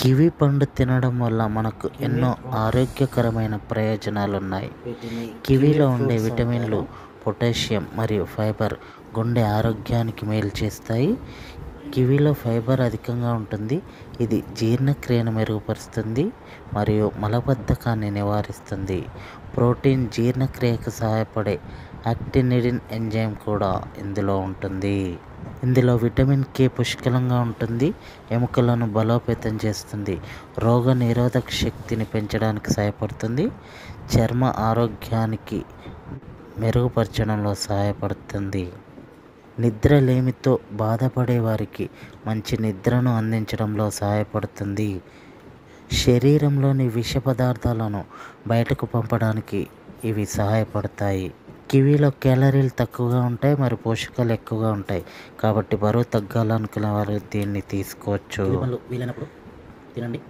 Kiwi పండు తినడం వల్ల మనకు ఎన్నో ఆరోగ్యకరమైన ప్రయోజనాలు ఉన్నాయి. కివిలో ఉండే విటమిన్లు, పొటాషియం మరియు ఫైబర్ గుండె ఆరోగ్యానికి మేలు చేస్తాయి. కివిలో ఫైబర్ అధికంగా ఉంటుంది. ఇది జీర్ణక్రియను మెరుగుపరుస్తుంది మరియు మలబద్ధకాన్ని నివారిస్తుంది. ప్రోటీన్, జీర్ణక్రియకు సహాయపడే యాక్టినిడిన్ ఎంజైమ్ కూడా ఇందులో ఉంటుంది. ఇందులో విటమిన్ కే పుష్కలంగా ఉంటుంది. ఎముకలను బలోపేతం చేస్తుంది. రోగ నిరోధక శక్తిని పెంచడానికి సహాయపడుతుంది. చర్మ ఆరోగ్యానికి మెరుగుపరచడంలో సహాయపడుతుంది. నిద్రలేమితో బాధపడే వారికి మంచి నిద్రను అందించడంలో సహాయపడుతుంది. శరీరంలోని విష పదార్థాలను బయటకు పంపడానికి ఇవి సహాయపడతాయి. కివీలో క్యాలరీలు తక్కువగా ఉంటాయి మరియు పోషకాలు ఎక్కువగా ఉంటాయి. కాబట్టి బరువు తగ్గాలనుకునే వారు దీన్ని తీసుకోవచ్చు. వీలైనప్పుడు తినండి.